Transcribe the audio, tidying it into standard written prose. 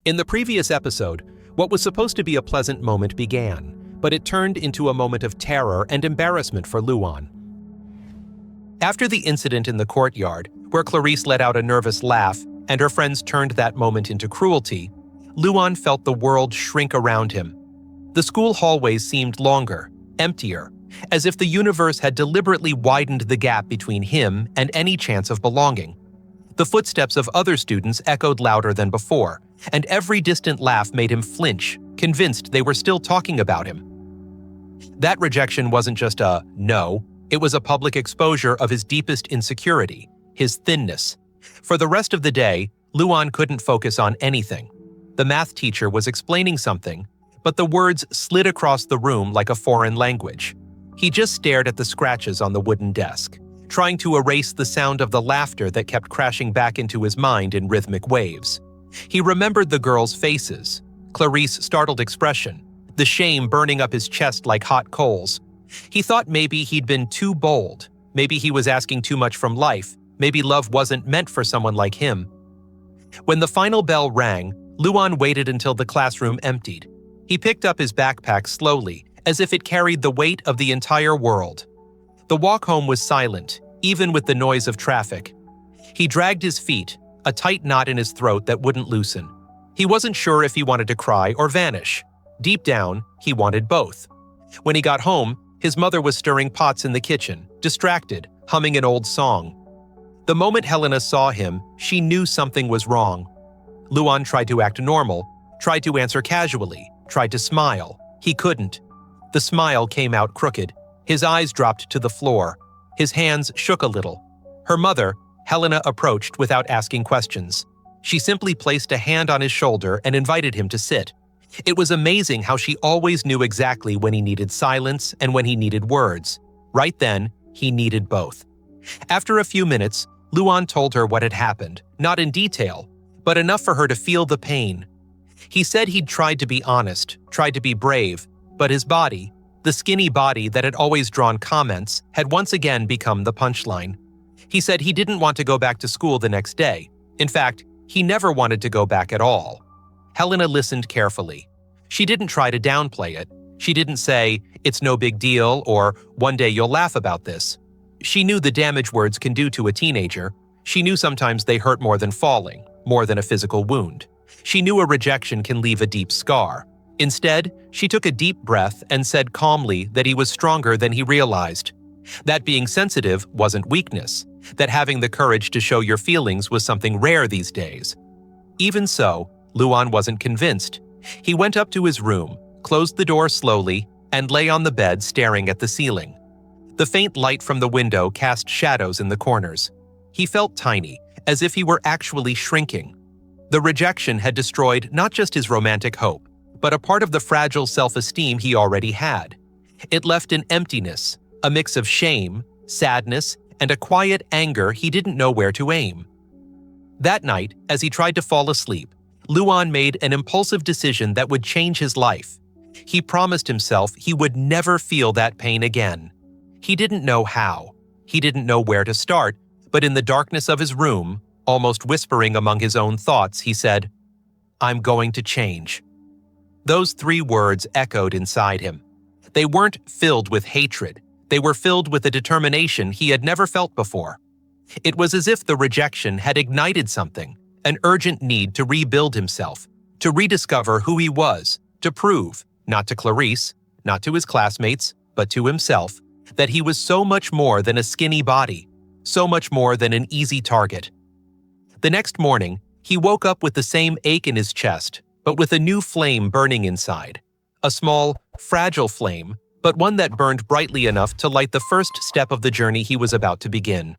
In the previous episode, what was supposed to be a pleasant moment began, but it turned into a moment of terror and embarrassment for Luan. After the incident in the courtyard, where Clarice let out a nervous laugh and her friends turned that moment into cruelty, Luan felt the world shrink around him. The school hallways seemed longer, emptier, as if the universe had deliberately widened the gap between him and any chance of belonging. The footsteps of other students echoed louder than before, and every distant laugh made him flinch, convinced they were still talking about him. That rejection wasn't just a no, it was a public exposure of his deepest insecurity, his thinness. For the rest of the day, Luan couldn't focus on anything. The math teacher was explaining something, but the words slid across the room like a foreign language. He just stared at the scratches on the wooden desk, trying to erase the sound of the laughter that kept crashing back into his mind in rhythmic waves. He remembered the girls' faces, Clarice's startled expression, the shame burning up his chest like hot coals. He thought maybe he'd been too bold, maybe he was asking too much from life, maybe love wasn't meant for someone like him. When the final bell rang, Luan waited until the classroom emptied. He picked up his backpack slowly, as if it carried the weight of the entire world. The walk home was silent, even with the noise of traffic. He dragged his feet, a tight knot in his throat that wouldn't loosen. He wasn't sure if he wanted to cry or vanish. Deep down, he wanted both. When he got home, his mother was stirring pots in the kitchen, distracted, humming an old song. The moment Helena saw him, she knew something was wrong. Luan tried to act normal, tried to answer casually, tried to smile. He couldn't. The smile came out crooked. His eyes dropped to the floor. His hands shook a little. Her mother, Helena, approached without asking questions. She simply placed a hand on his shoulder and invited him to sit. It was amazing how she always knew exactly when he needed silence and when he needed words. Right then, he needed both. After a few minutes, Luan told her what had happened, not in detail, but enough for her to feel the pain. He said he'd tried to be honest, tried to be brave, but his body, the skinny body that had always drawn comments, had once again become the punchline. He said he didn't want to go back to school the next day. In fact, he never wanted to go back at all. Helena listened carefully. She didn't try to downplay it. She didn't say, "It's no big deal," or "One day you'll laugh about this." She knew the damage words can do to a teenager. She knew sometimes they hurt more than falling, more than a physical wound. She knew a rejection can leave a deep scar. Instead, she took a deep breath and said calmly that he was stronger than he realized. That being sensitive wasn't weakness, that having the courage to show your feelings was something rare these days. Even so, Luan wasn't convinced. He went up to his room, closed the door slowly, and lay on the bed staring at the ceiling. The faint light from the window cast shadows in the corners. He felt tiny, as if he were actually shrinking. The rejection had destroyed not just his romantic hope, but a part of the fragile self-esteem he already had. It left an emptiness, a mix of shame, sadness, and a quiet anger he didn't know where to aim. That night, as he tried to fall asleep, Luan made an impulsive decision that would change his life. He promised himself he would never feel that pain again. He didn't know how. He didn't know where to start, but in the darkness of his room, almost whispering among his own thoughts, he said, "I'm going to change." Those 3 words echoed inside him. They weren't filled with hatred. They were filled with a determination he had never felt before. It was as if the rejection had ignited something, an urgent need to rebuild himself, to rediscover who he was, to prove, not to Clarice, not to his classmates, but to himself, that he was so much more than a skinny body, so much more than an easy target. The next morning, he woke up with the same ache in his chest, but with a new flame burning inside. A small, fragile flame, but one that burned brightly enough to light the first step of the journey he was about to begin.